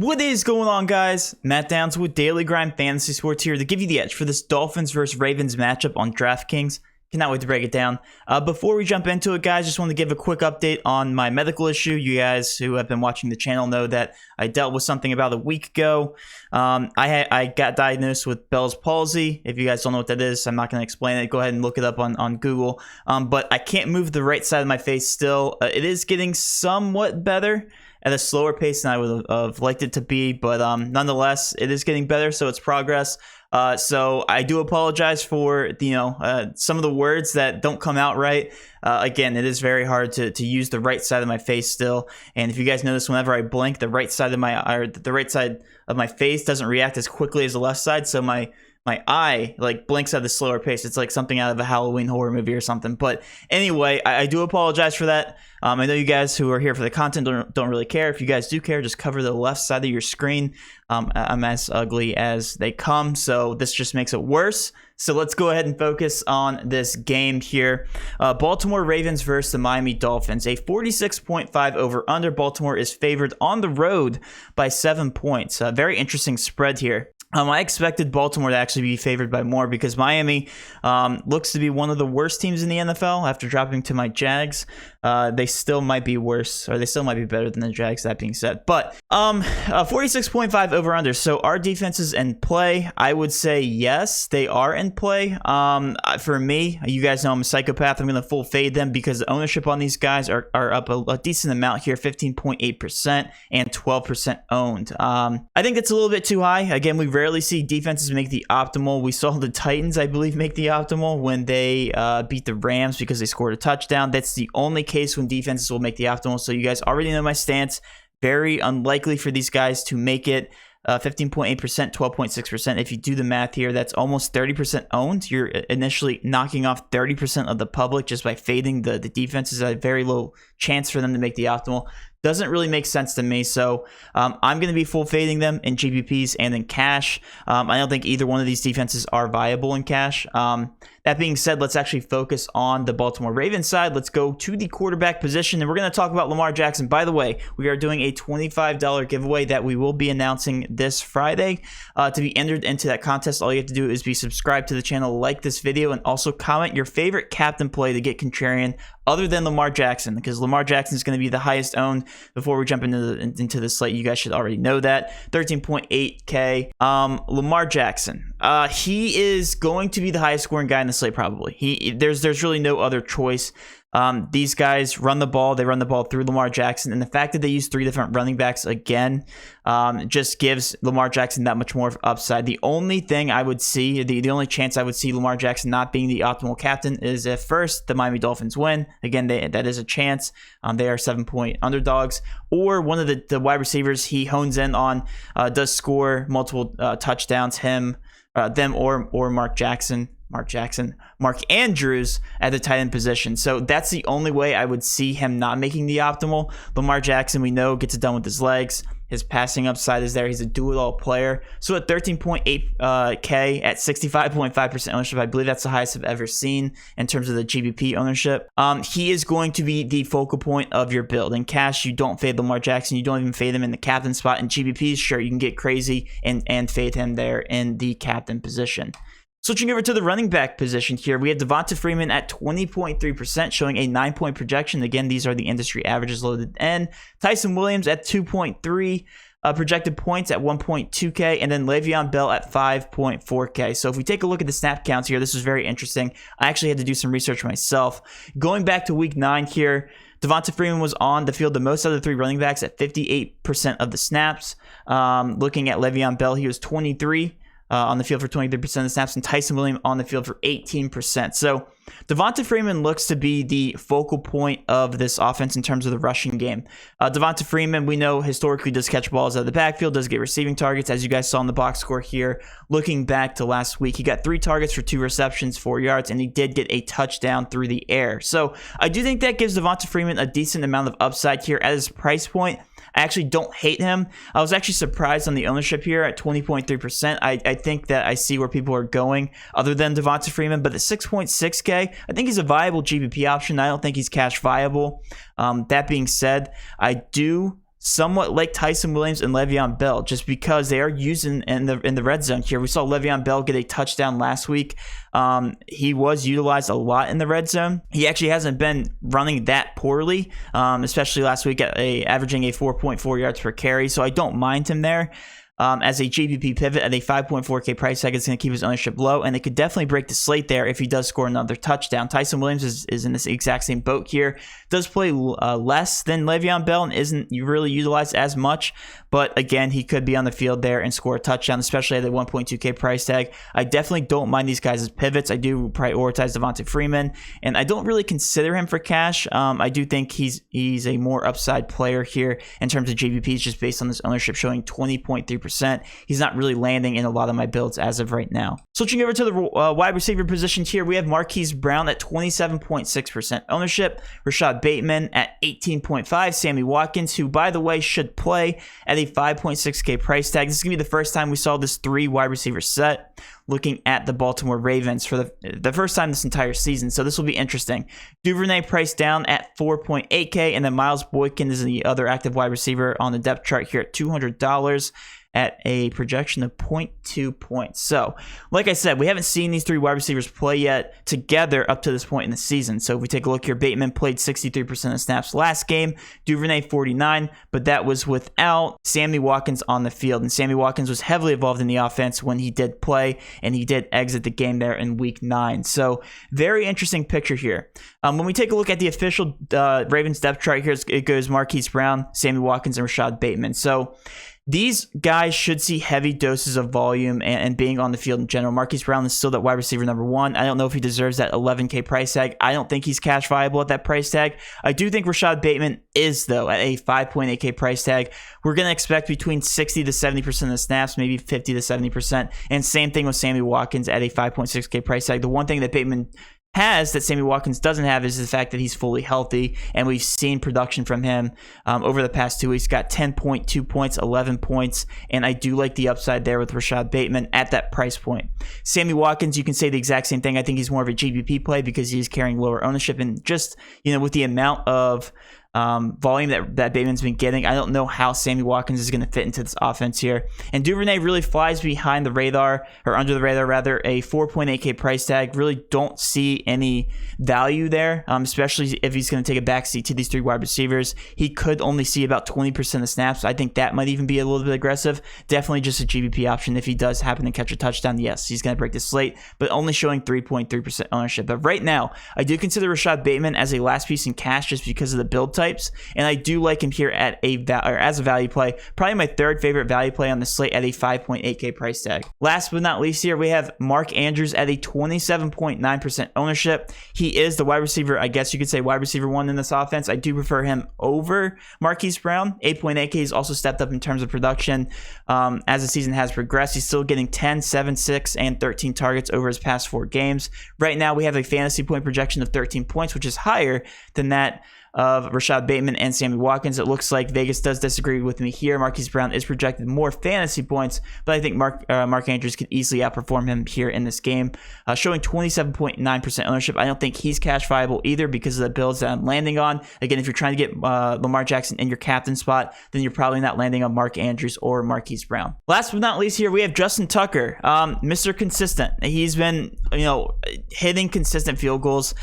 What is going on, guys? Matt Downs with Daily Grind Fantasy Sports here to give you the edge for this Dolphins versus Ravens matchup on DraftKings. Cannot wait to break it down. Before we jump into it, guys, just want to give a quick update on my medical issue. You guys who have been watching the channel know that I dealt with something about a week ago. I got diagnosed with Bell's palsy. If you guys don't know what that is, I'm not going to explain it. Go ahead and look it up on Google. But I can't move the right side of my face still. It is getting somewhat better at a slower pace than I would have liked it to be, but nonetheless, it is getting better, so it's progress. So I do apologize for some of the words that don't come out right. Again, it is very hard to use the right side of my face still, and if you guys notice, whenever I blink, the right side of my face doesn't react as quickly as the left side, so my eye like blinks at a slower pace. It's like something out of a Halloween horror movie or something. But anyway, I do apologize for that. I know you guys who are here for the content don't really care. If you guys do care, just cover the left side of your screen. I'm as ugly as they come, so this just makes it worse. So let's go ahead and focus on this game here. Baltimore Ravens versus the Miami Dolphins. A 46.5 over-under. Baltimore is favored on the road by 7 points. A very interesting spread here. I expected Baltimore to actually be favored by more because Miami looks to be one of the worst teams in the NFL after dropping to my Jags. They still might be worse, or they still might be better than the Jags, that being said. But 46.5 over-under. So our defense is in play. I would say yes, they are in play. For me, you guys know I'm a psychopath. I'm going to full fade them because the ownership on these guys are up a decent amount here, 15.8% and 12% owned. I think that's a little bit too high. Again, we rarely see defenses make the optimal. We saw the Titans, I believe, make the optimal when they beat the Rams because they scored a touchdown. That's the only case when defenses will make the optimal. So you guys already know my stance. Very unlikely for these guys to make it. 15.8%, 12.6%. If you do the math here, that's almost 30% owned. You're initially knocking off 30% of the public just by fading the defenses. A very low chance for them to make the optimal. Doesn't really make sense to me. So I'm going to be full fading them in GPPs and in cash. I don't think either one of these defenses are viable in cash. That being said, let's actually focus on the Baltimore Ravens side. Let's go to the quarterback position, and we're going to talk about Lamar Jackson. By the way, we are doing a $25 giveaway that we will be announcing this Friday. To be entered into that contest, all you have to do is be subscribed to the channel, like this video, and also comment your favorite captain play to get contrarian other than Lamar Jackson, because Lamar Jackson is going to be the highest owned. Before we jump into the slate, you guys should already know that. 13.8K. Lamar Jackson. He is going to be the highest scoring guy in the slate probably. There's really no other choice. These guys run the ball. They run the ball through Lamar Jackson. And the fact that they use 3 different running backs again just gives Lamar Jackson that much more upside. The only thing I would see, the only chance I would see Lamar Jackson not being the optimal captain is if first the Miami Dolphins win. Again, that is a chance. They are 7-point underdogs. Or one of the wide receivers he hones in on does score multiple touchdowns, them or Mark Andrews at the tight end position. So that's the only way I would see him not making the optimal. Lamar Jackson, we know, gets it done with his legs. His passing upside is there. He's a do-it-all player. So at 13.8K at 65.5% ownership, I believe that's the highest I've ever seen in terms of the GBP ownership. He is going to be the focal point of your build. In cash, you don't fade Lamar Jackson. You don't even fade him in the captain spot. In GBPs, sure, you can get crazy and fade him there in the captain position. Switching over to the running back position here, we have Devonta Freeman at 20.3%, showing a 9-point projection. Again, these are the industry averages loaded in. Tyson Williams at 2.3 projected points at 1.2K, and then Le'Veon Bell at 5.4K. So if we take a look at the snap counts here, this was very interesting. I actually had to do some research myself. Going back to week 9 here, Devonta Freeman was on the field the most of the 3 running backs at 58% of the snaps. Looking at Le'Veon Bell, he was 23 on the field for 23% of the snaps, and Tyson Williams on the field for 18%. So Devonta Freeman looks to be the focal point of this offense in terms of the rushing game. Devonta Freeman, we know, historically does catch balls out of the backfield, does get receiving targets, as you guys saw in the box score here. Looking back to last week, he got 3 targets for 2 receptions, 4 yards, and he did get a touchdown through the air. So I do think that gives Devonta Freeman a decent amount of upside here at his price point. I actually don't hate him. I was actually surprised on the ownership here at 20.3%. I think that I see where people are going other than Devonta Freeman, but at 6.6K, I think he's a viable GBP option. I don't think he's cash viable. That being said, I do somewhat like Tyson Williams and Le'Veon Bell, just because they are using in the red zone here. We saw Le'Veon Bell get a touchdown last week. He was utilized a lot in the red zone. He actually hasn't been running that poorly, especially last week averaging a 4.4 yards per carry. So I don't mind him there. As a GPP pivot at a 5.4K price tag, it's going to keep his ownership low, and it could definitely break the slate there if he does score another touchdown. Tyson Williams is in this exact same boat here. Does play less than Le'Veon Bell and isn't really utilized as much, but again, he could be on the field there and score a touchdown, especially at the 1.2K price tag. I definitely don't mind these guys as pivots. I do prioritize Devonta Freeman, and I don't really consider him for cash. I do think he's a more upside player here in terms of GPPs, just based on this ownership showing 20.3%. He's not really landing in a lot of my builds as of right now. Switching over to the wide receiver positions here, we have Marquise Brown at 27.6% ownership, Rashad Bateman at 18.5%, Sammy Watkins, who by the way should play at a 5.6K price tag. This is gonna be the first time we saw this 3 wide receiver set looking at the Baltimore Ravens for the first time this entire season, so this will be interesting. Duvernay priced down at 4.8K, and then Miles Boykin is the other active wide receiver on the depth chart here at $200 at a projection of 0.2 points. So, like I said, we haven't seen these 3 wide receivers play yet together up to this point in the season. So if we take a look here, Bateman played 63% of snaps last game, Duvernay 49%, but that was without Sammy Watkins on the field. And Sammy Watkins was heavily involved in the offense when he did play, and he did exit the game there in week 9. So very interesting picture here. When we take a look at the official Ravens depth chart here, it goes Marquise Brown, Sammy Watkins, and Rashad Bateman. So these guys should see heavy doses of volume and being on the field in general. Marquise Brown is still that wide receiver number 1. I don't know if he deserves that 11K price tag. I don't think he's cash viable at that price tag. I do think Rashad Bateman is, though, at a 5.8K price tag. We're going to expect between 60 to 70% of the snaps, maybe 50 to 70%. And same thing with Sammy Watkins at a 5.6K price tag. The one thing that Bateman has that Sammy Watkins doesn't have is the fact that he's fully healthy, and we've seen production from him over the past 2 weeks. Got 10.2 points, 11 points, and I do like the upside there with Rashad Bateman at that price point. Sammy Watkins, you can say the exact same thing. I think he's more of a GPP play because he's carrying lower ownership, and just, with the amount of volume that Bateman's been getting, I don't know how Sammy Watkins is going to fit into this offense here. And Duvernay really flies behind the radar, or under the radar rather, a 4.8K price tag. Really don't see any value there, especially if he's going to take a backseat to these 3 wide receivers. He could only see about 20% of snaps. I think that might even be a little bit aggressive. Definitely just a GPP option. If he does happen to catch a touchdown, yes, he's going to break the slate, but only showing 3.3% ownership. But right now, I do consider Rashad Bateman as a last piece in cash just because of the build type. And I do like him here at as a value play. Probably my 3rd favorite value play on the slate at a 5.8K price tag. Last but not least here, we have Mark Andrews at a 27.9% ownership. He is the wide receiver, I guess you could say wide receiver 1 in this offense. I do prefer him over Marquise Brown. 8.8K. He's also stepped up in terms of production as the season has progressed. He's still getting 10, 7, 6, and 13 targets over his past 4 games. Right now, we have a fantasy point projection of 13 points, which is higher than that of Rashad Bateman and Sammy Watkins. It looks like Vegas does disagree with me here. Marquise Brown is projected more fantasy points, but I think Mark Andrews could easily outperform him here in this game, showing 27.9% ownership. I don't think he's cash viable either because of the builds that I'm landing on. Again, if you're trying to get Lamar Jackson in your captain spot, then you're probably not landing on Mark Andrews or Marquise Brown. Last but not least here, we have Justin Tucker, Mr. Consistent. He's been, hitting consistent field goals.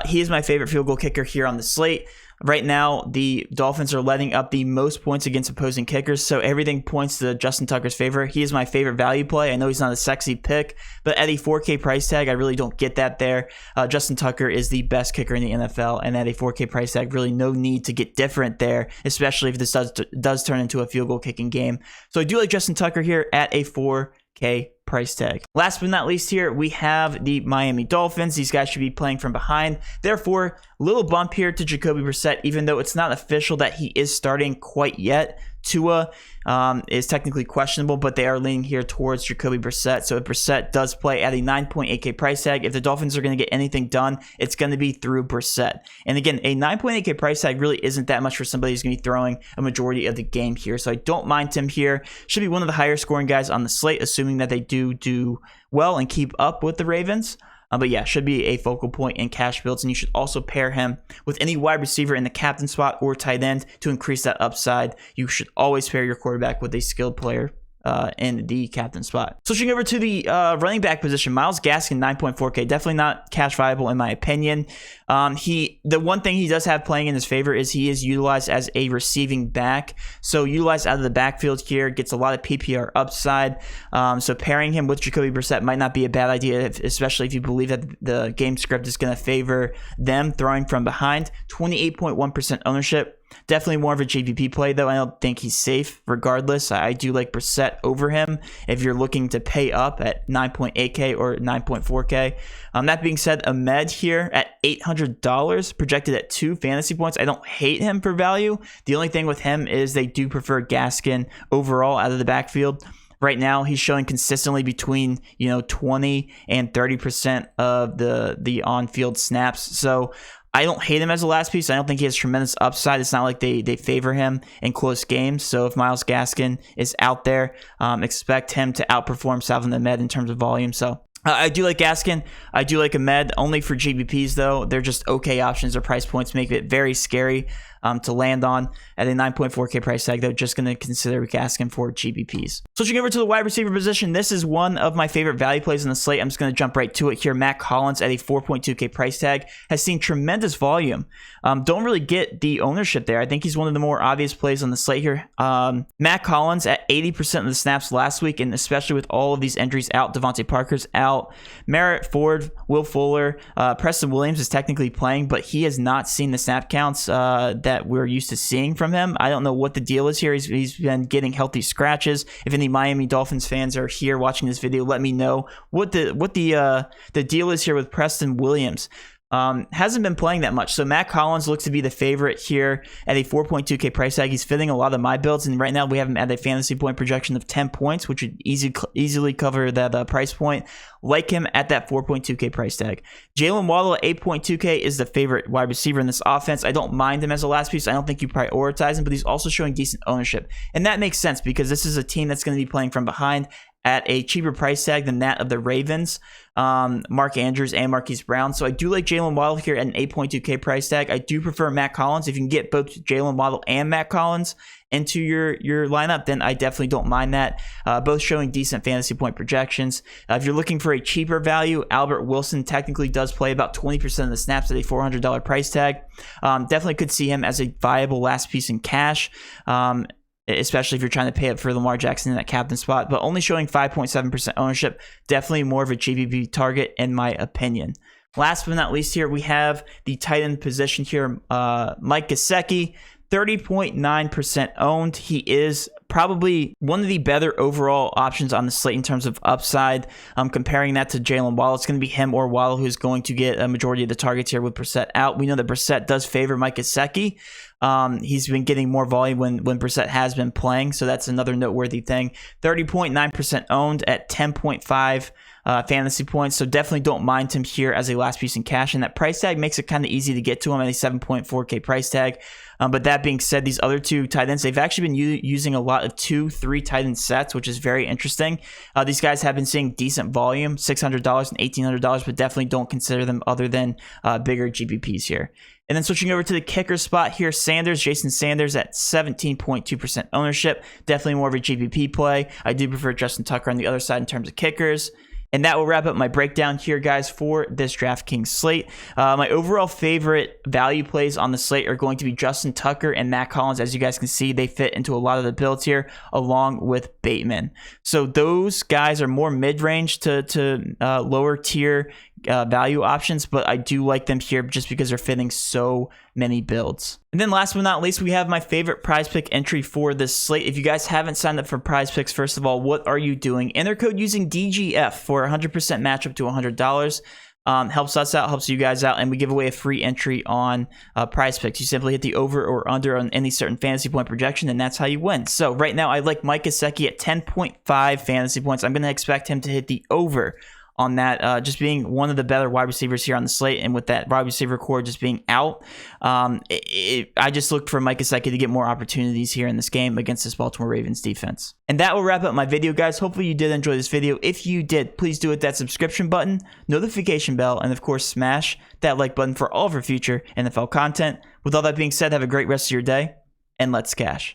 He is my favorite field goal kicker here on the slate. Right now, the Dolphins are letting up the most points against opposing kickers, so everything points to Justin Tucker's favor. He is my favorite value play. I know he's not a sexy pick, but at a 4K price tag, I really don't get that there. Justin Tucker is the best kicker in the NFL, and at a 4K price tag, really no need to get different there, especially if this does turn into a field goal kicking game. So I do like Justin Tucker here at a 4K price tag. Last but not least here, we have the Miami Dolphins. These guys should be playing from behind. Therefore, a little bump here to Jacoby Brissett, even though it's not official that he is starting quite yet. Tua is technically questionable, but they are leaning here towards Jacoby Brissett. So if Brissett does play at a 9.8K price tag, if the Dolphins are going to get anything done, it's going to be through Brissett. And again, a 9.8K price tag really isn't that much for somebody who's going to be throwing a majority of the game here. So I don't mind him here. Should be one of the higher scoring guys on the slate, assuming that they do well and keep up with the Ravens. But yeah, should be a focal point in cash builds, and you should also pair him with any wide receiver in the captain spot or tight end to increase that upside. You should always pair your quarterback with a skilled player in the captain spot. Switching over to the running back position, Myles Gaskin, 9.4K, definitely not cash viable in my opinion. The one thing he does have playing in his favor is he is utilized as a receiving back, so utilized out of the backfield here, gets a lot of PPR upside. So pairing him with Jacoby Brissett might not be a bad idea, especially if you believe that the game script is going to favor them throwing from behind. 28.1% ownership. Definitely more of a JVP play, though. I don't think he's safe regardless. I do like Brissett over him if you're looking to pay up at 9.8K or 9.4K. That being said, Ahmed here at $800, projected at 2 fantasy points. I don't hate him for value. The only thing with him is they do prefer Gaskin overall out of the backfield. Right now, he's showing consistently between 20 and 30% of the on-field snaps. So I don't hate him as a last piece. I don't think he has tremendous upside. It's not like they favor him in close games. So if Myles Gaskin is out there, expect him to outperform Salvon Ahmed in terms of volume. So I do like Gaskin. I do like Ahmed. Only for GBPs, though. They're just okay options. Their price points make it very scary to land on. At a 9.4K price tag, though, just going to consider Gaskin for GBPs. Switching over to the wide receiver position, this is one of my favorite value plays in the slate. I'm just going to jump right to it here. Matt Collins at a 4.2K price tag has seen tremendous volume. Don't really get the ownership there. I think he's one of the more obvious plays on the slate here. Matt Collins at 80% of the snaps last week, and especially with all of these injuries out, Devontae Parker's out, Merritt Ford, Will Fuller, Preston Williams is technically playing, but he has not seen the snap counts that we're used to seeing from him. I don't know what the deal is here. He's been getting healthy scratches. If any Miami Dolphins fans are here watching this video, let me know what the deal is here with Preston Williams. Hasn't been playing that much. So Matt Collins looks to be the favorite here at a 4.2K price tag. He's fitting a lot of my builds, and right now we have him at a fantasy point projection of 10 points, which would easily cover that price point. Like him at that 4.2K price tag. Jalen Waddle at 8.2K is the favorite wide receiver in this offense. I don't mind him as a last piece. I don't think you prioritize him, but he's also showing decent ownership. And that makes sense because this is a team that's going to be playing from behind at a cheaper price tag than that of the Ravens, Mark Andrews and Marquise Brown. So I do like Jalen Waddle here at an 8.2K price tag. I do prefer Matt Collins. If you can get both Jalen Waddle and Matt Collins into your lineup, then I definitely don't mind that. Both showing decent fantasy point projections. If you're looking for a cheaper value, Albert Wilson technically does play about 20% of the snaps at a $400 price tag. Definitely could see him as a viable last piece in cash. Especially if you're trying to pay up for Lamar Jackson in that captain spot, but only showing 5.7% ownership. Definitely more of a GBP target in my opinion. Last but not least here, we have the tight end position here. Mike Gesicki, 30.9% owned. He is probably one of the better overall options on the slate in terms of upside. Comparing that to Jalen Waddle, it's going to be him or Waddle who's going to get a majority of the targets here with Brissett out. We know that Brissett does favor Mike Gesicki. He's been getting more volume when Brissett has been playing, so that's another noteworthy thing. 30.9% owned at 10.5 fantasy points, so definitely don't mind him here as a last piece in cash, and that price tag makes it kind of easy to get to him at a 7.4K price tag. But that being said, these other two tight ends, they've actually been using a lot of 2-3 tight end sets, which is very interesting. These guys have been seeing decent volume, $600 and $1,800, but definitely don't consider them other than bigger GBPs here. And then switching over to the kicker spot here, Jason Sanders at 17.2% ownership. Definitely more of a GBP play. I do prefer Justin Tucker on the other side in terms of kickers. And that will wrap up my breakdown here, guys, for this DraftKings slate. My overall favorite value plays on the slate are going to be Justin Tucker and Matt Collins. As you guys can see, they fit into a lot of the builds here, along with Bateman. So those guys are more mid-range to lower tier value options, but I do like them here just because they're fitting so many builds. And then last but not least, we have my favorite prize pick entry for this slate. If you guys haven't signed up for prize picks, first of all, what are you doing? Enter code using DGF for 100% match up to $100. Helps us out, helps you guys out, and we give away a free entry on prize picks. You simply hit the over or under on any certain fantasy point projection, and that's how you win. So right now, I like Mike Gesicki at 10.5 fantasy points. I'm going to expect him to hit the over on that, just being one of the better wide receivers here on the slate, and with that wide receiver core just being out, I just looked for Mike Gesicki to get more opportunities here in this game against this Baltimore Ravens defense. And that will wrap up my video, guys. Hopefully you did enjoy this video. If you did, please do hit that subscription button, notification bell, and of course smash that like button for all of our future NFL content. With all that being said, have a great rest of your day, and let's cash.